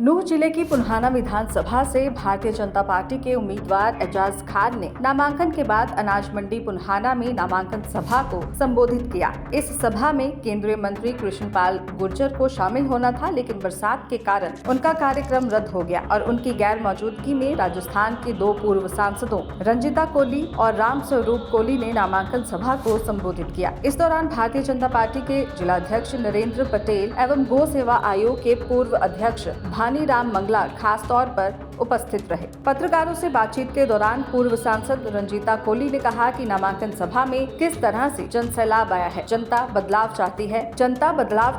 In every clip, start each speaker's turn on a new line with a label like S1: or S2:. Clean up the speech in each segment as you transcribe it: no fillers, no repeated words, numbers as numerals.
S1: नूह जिले की पुल्हाना विधानसभा से भारतीय जनता पार्टी के उम्मीदवार एजाज खान ने नामांकन के बाद अनाज मंडी पुल्हाना में नामांकन सभा को संबोधित किया। इस सभा में केंद्रीय मंत्री कृष्णपाल गुर्जर को शामिल होना था, लेकिन बरसात के कारण उनका कार्यक्रम रद्द हो गया और उनकी गैर मौजूदगी में राजस्थान के 2 पूर्व सांसदों रंजीता कोली और राम स्वरूप कोली ने नामांकन सभा को संबोधित किया। इस दौरान भारतीय जनता पार्टी के जिलाध्यक्ष नरेंद्र पटेल एवं गौ सेवा आयोग के पूर्व अध्यक्ष भानी राम मंगला खास तौर पर उपस्थित रहे। पत्रकारों से बातचीत के दौरान पूर्व सांसद रंजीता कोली ने कहा कि नामांकन सभा में किस तरह से जन सैलाब आया है। जनता बदलाव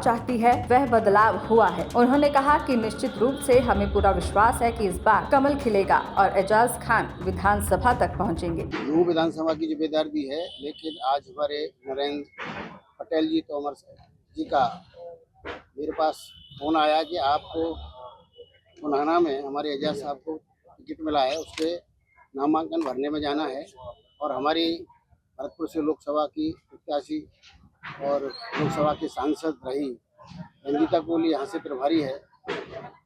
S1: चाहती है, वह बदलाव हुआ है। उन्होंने कहा कि निश्चित रूप से हमें पूरा विश्वास है कि इस बार कमल खिलेगा और एजाज खान विधानसभा तक पहुँचेंगे।
S2: नूह विधानसभा की जिम्मेदार भी है, लेकिन आज हमारे नरेंद्र पटेल जी तोमर जी का मेरे पास फोन आया कि आपको पुल्हाना में हमारे एजाज साहब को टिकट मिला है, उसके नामांकन भरने में जाना है। और हमारी भरतपुर से लोकसभा की प्रत्याशी और लोकसभा के सांसद रही रंजीता कोली यहाँ से प्रभारी है।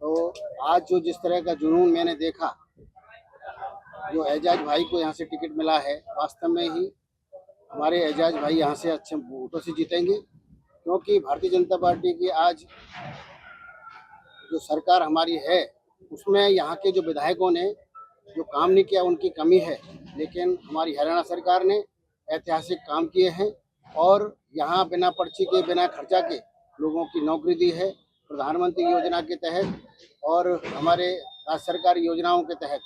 S2: तो आज जो जिस तरह का जुनून मैंने देखा, जो एजाज भाई को यहाँ से टिकट मिला है, वास्तव में ही हमारे एजाज भाई यहाँ से अच्छे वोटों से जीतेंगे, क्योंकि भारतीय जनता पार्टी की आज जो सरकार हमारी है उसमें यहाँ के जो विधायकों ने जो काम नहीं किया उनकी कमी है। लेकिन हमारी हरियाणा सरकार ने ऐतिहासिक काम किए हैं और यहाँ बिना पर्ची के, बिना खर्चा के लोगों की नौकरी दी है प्रधानमंत्री योजना के तहत। और हमारे राज्य सरकार योजनाओं के तहत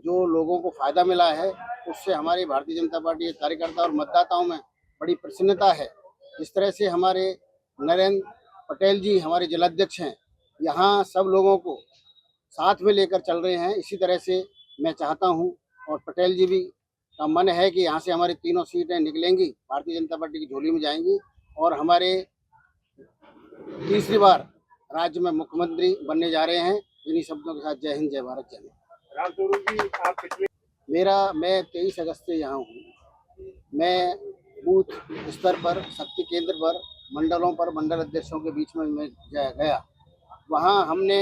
S2: जो लोगों को फ़ायदा मिला है, उससे हमारी भारतीय जनता पार्टी के कार्यकर्ता और मतदाताओं में बड़ी प्रसन्नता है। इस तरह से हमारे नरेंद्र पटेल जी हमारे जिलाध्यक्ष हैं, यहाँ सब लोगों को साथ में लेकर चल रहे हैं। इसी तरह से मैं चाहता हूँ, और पटेल जी भी का मन है कि यहाँ से हमारी तीनों सीटें निकलेंगी, भारतीय जनता पार्टी की झोली में जाएंगी और हमारे तीसरी बार राज्य में मुख्यमंत्री बनने जा रहे हैं। इन्हीं शब्दों के साथ जय हिंद, जय भारत, जय हिंद। मैं 23 अगस्त से यहाँ हूँ। मैं बूथ स्तर पर, शक्ति केंद्र पर, मंडलों पर, मंडल अध्यक्षों के बीच में मैं गया। वहाँ हमने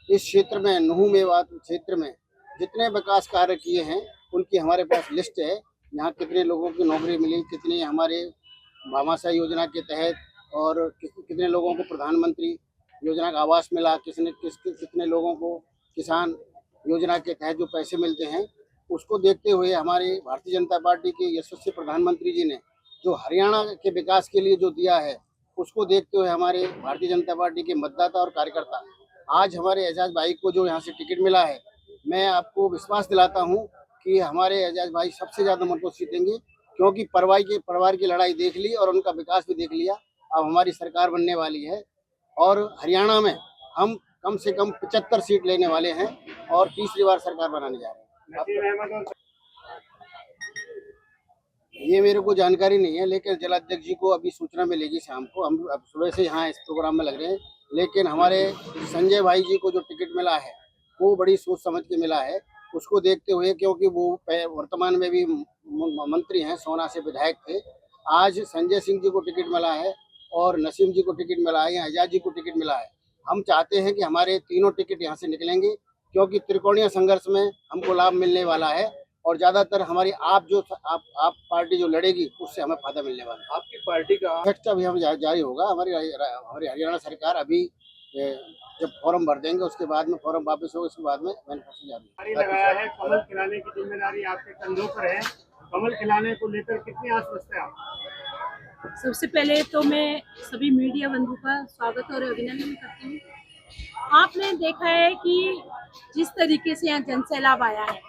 S2: इस क्षेत्र में, नूह मेवात क्षेत्र में जितने विकास कार्य किए हैं उनकी हमारे पास लिस्ट है। यहाँ कितने लोगों की नौकरी मिली, कितने हमारे भामाशाह योजना के तहत, और कितने लोगों को प्रधानमंत्री योजना का आवास मिला, कितने लोगों को किसान योजना के तहत जो पैसे मिलते हैं, उसको देखते हुए हमारे भारतीय जनता पार्टी के यशस्वी प्रधानमंत्री जी ने जो हरियाणा के विकास के लिए जो दिया है, उसको देखते हुए हमारे भारतीय जनता पार्टी के मतदाता और कार्यकर्ता आज हमारे एजाज भाई को जो यहाँ से टिकट मिला है, मैं आपको विश्वास दिलाता हूँ कि हमारे एजाज भाई सबसे ज़्यादा मतों से जीतेंगे, क्योंकि परिवार की लड़ाई देख ली और उनका विकास भी देख लिया। अब हमारी सरकार बनने वाली है और हरियाणा में हम कम से कम 75 सीट लेने वाले हैं और तीसरी बार सरकार बनाने जा रहे हैं। ये मेरे को जानकारी नहीं है, लेकिन जिलाध्यक्ष जी को अभी सूचना मिलेगी शाम को। हम अब सुबह से यहाँ इस प्रोग्राम में लग रहे हैं, लेकिन हमारे संजय भाई जी को जो टिकट मिला है वो बड़ी सोच समझ के मिला है। उसको देखते हुए, क्योंकि वो वर्तमान में भी मंत्री हैं, सोना से विधायक थे। आज संजय सिंह जी को टिकट मिला है और नसीम जी को टिकट मिला है, या एजाज जी को टिकट मिला है। हम चाहते हैं कि हमारे तीनों टिकट यहाँ से निकलेंगे, क्योंकि त्रिकोणीय संघर्ष में हमको लाभ मिलने वाला है और ज्यादातर हमारी आप पार्टी जो लड़ेगी उससे हमें फायदा मिलने वाला है। आपकी पार्टी का नेक्स्ट अभी हम जारी होगा। हमारी हरियाणा सरकार अभी जब फॉर्म भर देंगे, उसके बाद में फॉर्म वापस होगा, उसके बाद में मैनिफेस्टो जारी
S3: लगाया है। कमल खिलाने की जिम्मेदारी आपके कंधों पर है। कमल खिलाने को लेकर कितनी आश्वस्त है आप?
S4: सबसे पहले तो मैं सभी मीडिया बंधु का स्वागत और अभिनंदन करती हूँ। आपने देखा है कि जिस तरीके से यहाँ जन सैलाब आया है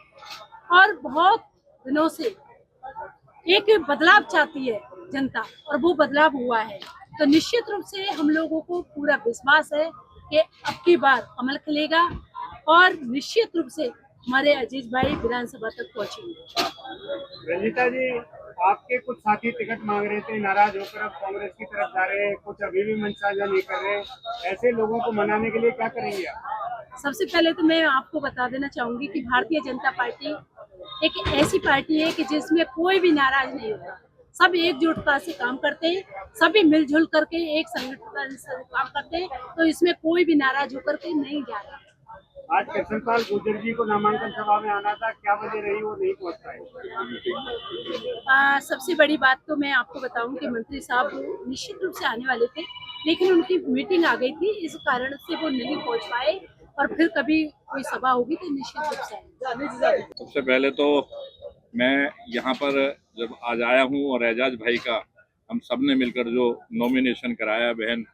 S4: और बहुत दिनों से एक बदलाव चाहती है जनता, और वो बदलाव हुआ है। तो निश्चित रूप से हम लोगों को पूरा विश्वास है कि अब की बार कमल खिलेगा और निश्चित रूप से हमारे अजीज भाई विधानसभा तक पहुंचेंगे।
S3: रंजीता जी, आपके कुछ साथी टिकट मांग रहे थे, नाराज होकर अब कांग्रेस की तरफ जा रहे हैं, कुछ अभी भी मंच साझा नहीं कर रहे। ऐसे लोगों को मनाने के लिए क्या करेंगे आप?
S4: सबसे पहले तो मैं आपको बता देना चाहूंगी कि भारतीय जनता पार्टी एक ऐसी पार्टी है कि जिसमें कोई भी नाराज नहीं होता। सब एकजुटता से काम करते हैं, सभी मिलजुल करके एक संगठन से काम करते हैं, तो इसमें कोई भी नाराज होकर के नहीं जा रहा।
S3: आज कृष्णपाल गुर्जर जी को नामांकन सभा में आना था, क्या वजह रही वो नहीं पहुंच पाए?
S4: सबसे बड़ी बात तो मैं आपको बताऊं कि मंत्री साहब निश्चित रूप से आने वाले थे, लेकिन उनकी मीटिंग आ गई थी, इस कारण से वो नहीं पहुंच पाए। और फिर कभी कोई सभा होगी तो निश्चित रूप से आएंगे।
S5: सबसे पहले तो मैं यहाँ पर जब आज आया हूँ और एजाज भाई का हम सब ने मिलकर जो नॉमिनेशन कराया, बहन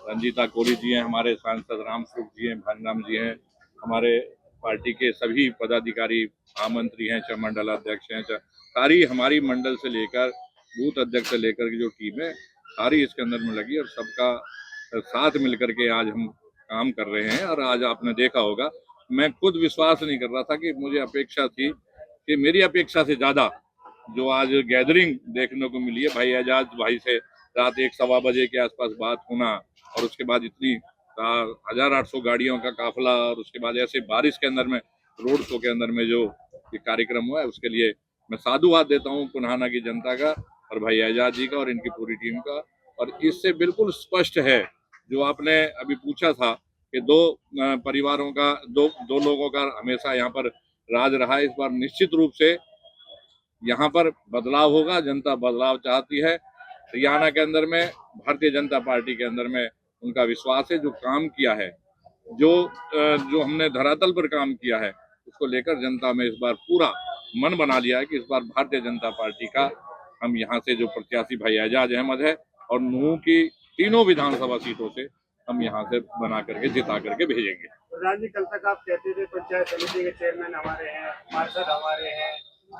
S5: रंजीता कोरी जी हैं, हमारे सांसद रामस्वरूप जी हैं, भानराम जी हैं, हमारे पार्टी के सभी पदाधिकारी, महामंत्री हैं, चाहे मंडल अध्यक्ष हैं, चाहे सारी हमारी मंडल से लेकर बूथ अध्यक्ष से लेकर की जो टीम है सारी इसके अंदर में लगी और सबका साथ मिलकर के आज हम काम कर रहे हैं। और आज आपने देखा होगा, मैं खुद विश्वास नहीं कर रहा था कि मुझे अपेक्षा थी कि मेरी अपेक्षा से ज्यादा जो आज गैदरिंग देखने को मिली है भाई एजाज भाई से रात 1-1:15 बजे के आसपास बात होना और उसके बाद इतनी 1800 गाड़ियों का काफिला और उसके बाद ऐसे बारिश के अंदर में रोड शो के अंदर में जो ये कार्यक्रम हुआ है उसके लिए मैं साधुवाद देता हूँ पुन्हाना की जनता का और भाई एजाज जी का और इनकी पूरी टीम का। और इससे बिल्कुल स्पष्ट है जो आपने अभी पूछा था कि दो परिवारों का दो लोगों का हमेशा यहाँ पर राज रहा है। इस बार निश्चित रूप से यहाँ पर बदलाव होगा, जनता बदलाव चाहती है। हरियाणा के अंदर में भारतीय जनता पार्टी के अंदर में उनका विश्वास है, जो काम किया है, जो हमने धरातल पर काम किया है उसको लेकर जनता में इस बार पूरा मन बना लिया है कि इस बार भारतीय जनता पार्टी का हम यहाँ से जो प्रत्याशी भाई एजाज अहमद है और नूह की तीनों विधानसभा सीटों से हम यहाँ से बना करके जिता करके भेजेंगे।
S3: प्रधान जी, कल तक आप कहते थे पंचायत समिति के चेयरमैन हमारे हैं, पार्षद हमारे हैं,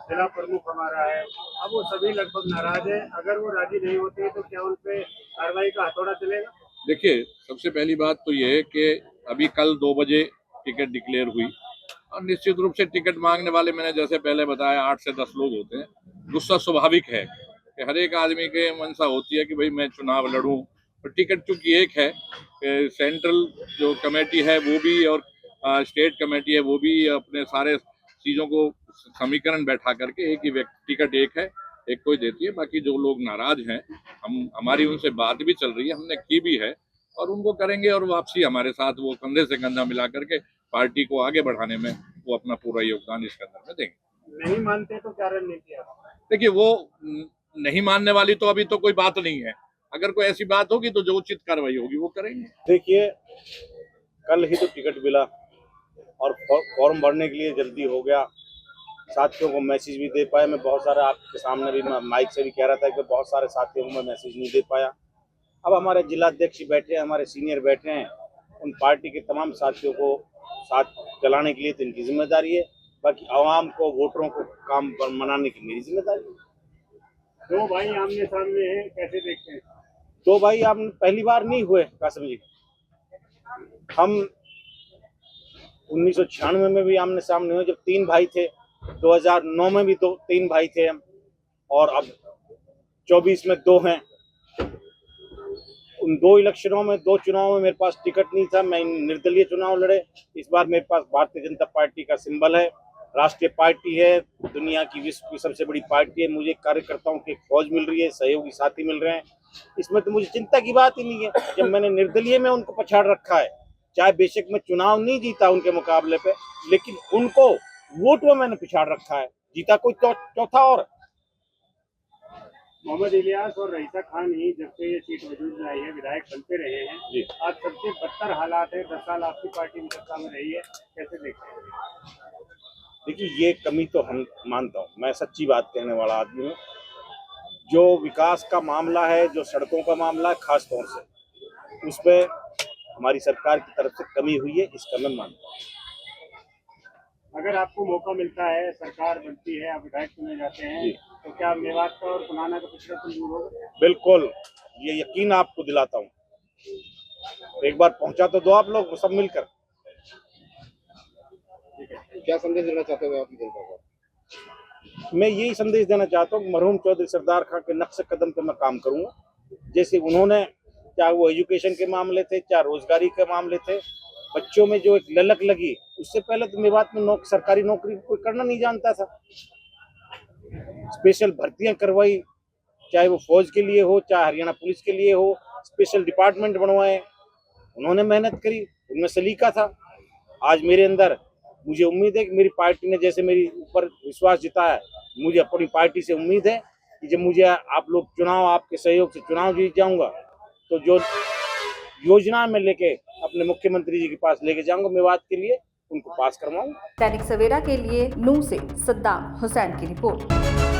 S3: जिला प्रमुख हमारा है, अब वो सभी लगभग नाराज है। अगर वो राजी नहीं होते तो क्या उन पे कार्रवाई का हथौड़ा चलेगा?
S5: देखिए, सबसे पहली बात तो ये है कि अभी कल 2 बजे टिकट डिक्लेयर हुई और निश्चित रूप से टिकट मांगने वाले मैंने जैसे पहले बताया 8 से 10 लोग होते हैं। गुस्सा स्वाभाविक है कि हर एक आदमी के मनसा होती है कि भाई मैं चुनाव लड़ूं, और टिकट चूंकि एक है, सेंट्रल जो कमेटी है वो भी और स्टेट कमेटी है वो भी अपने सारे चीज़ों को समीकरण बैठा करके एक ही टिकट एक है, एक कोई देती है। बाकी जो लोग नाराज हैं हमारी उनसे बात भी चल रही है, हमने की भी है और उनको करेंगे और वापसी हमारे साथ वो कंधे से कंधा मिला करके पार्टी को आगे बढ़ाने में वो अपना पूरा योगदान इसके अंदर में देंगे।
S3: नहीं मानते तो क्या रणनीति है?
S5: देखिए, वो नहीं मानने वाली तो अभी तो कोई बात नहीं है। अगर कोई ऐसी बात होगी तो जो उचित कार्रवाई होगी वो करेंगे।
S6: देखिए, कल ही तो टिकट मिला और फॉर्म भरने के लिए जल्दी हो गया, साथियों को मैसेज भी दे पाया। मैं बहुत सारे आपके सामने भी माइक से भी कह रहा था कि बहुत सारे साथियों को मैं मैसेज नहीं दे पाया। अब हमारे जिलाध्यक्ष बैठे हैं, हमारे सीनियर बैठे हैं, उन पार्टी के तमाम साथियों को साथ चलाने के लिए तो इनकी जिम्मेदारी है, बाकी आवाम को, वोटरों को काम पर मनाने की मेरी जिम्मेदारी है।
S3: दो भाई आमने सामने हैं, कैसे देखते हैं?
S6: दो भाई आप पहली बार नहीं हुए कासिम जी, हम 1996 में भी आमने सामने हुए, जब 3 भाई थे, 2009 में भी 3 भाई थे हम, और अब 24 में 2 हैं। उन 2 इलेक्शनों में, 2 चुनाव में मेरे पास टिकट नहीं था, मैं निर्दलीय चुनाव लड़े। इस बार मेरे पास भारतीय जनता पार्टी का सिंबल है, राष्ट्रीय पार्टी है, दुनिया की, विश्व की सबसे बड़ी पार्टी है। मुझे कार्यकर्ताओं की फौज मिल रही है, सहयोगी साथी मिल रहे हैं, इसमें तो मुझे चिंता की बात ही नहीं है। जब मैंने निर्दलीय में उनको पछाड़ रखा है, चाहे बेशक मैं चुनाव नहीं जीता उनके मुकाबले पे, लेकिन उनको वोट में मैंने पिछाड़ रखा है, जीता कोई चौथा और।
S3: मोहम्मद इलियास और रईसा खान ही जब से ये सीट वजूद में आई है विधायक बनते रहे हैं
S6: जी।
S3: आज सबसे बदतर हालात है। 10 साल आपकी पार्टी में सत्ता में रही है, कैसे देखते हैं?
S6: देखिए, ये कमी तो हम मानता हूँ, मैं सच्ची बात कहने वाला आदमी हूँ। जो विकास का मामला है, जो सड़कों का मामला है, खास तौर से उस पर हमारी सरकार की तरफ से कमी हुई है, इसका मैं मानता हूँ।
S3: अगर आपको मौका मिलता है, सरकार बनती है, आप विधायक चुने जाते हैं, तो क्या मेवात का और पुराना का पिछड़ापन दूर होगा?
S6: बिल्कुल, ये यकीन आपको दिलाता हूँ। एक बार पहुंचा तो दो आप लोग सब मिलकर।
S2: क्या संदेश देना चाहते हो आप जनता को?
S6: मैं यही संदेश देना चाहता हूँ, मरहूम चौधरी सरदार खान के नक्शे कदम पे मैं काम करूंगा। जैसे उन्होंने, चाहे वो एजुकेशन के मामले थे, चाहे रोजगारी के मामले थे, बच्चों में जो एक ललक लगी, उससे पहले तो मेवात में सरकारी नौकरी कोई करना नहीं जानता था। स्पेशल भर्तियां करवाई, चाहे वो फौज के लिए हो, चाहे हरियाणा पुलिस के लिए हो, स्पेशल डिपार्टमेंट बनवाए, उन्होंने मेहनत करी, उनमें सलीका था। आज मेरे अंदर मुझे उम्मीद है कि मेरी पार्टी ने जैसे मेरी ऊपर विश्वास जताया है, मुझे अपनी पार्टी से उम्मीद है कि जब मुझे आप लोग चुनाव, आपके सहयोग से चुनाव जीत जाऊंगा तो जो योजना में लेके अपने मुख्यमंत्री जी के पास लेके जाऊंगा मेवात के लिए, उनको पास करवाऊंगा।
S1: दैनिक सवेरा के लिए नूंह से सद्दाम हुसैन की रिपोर्ट।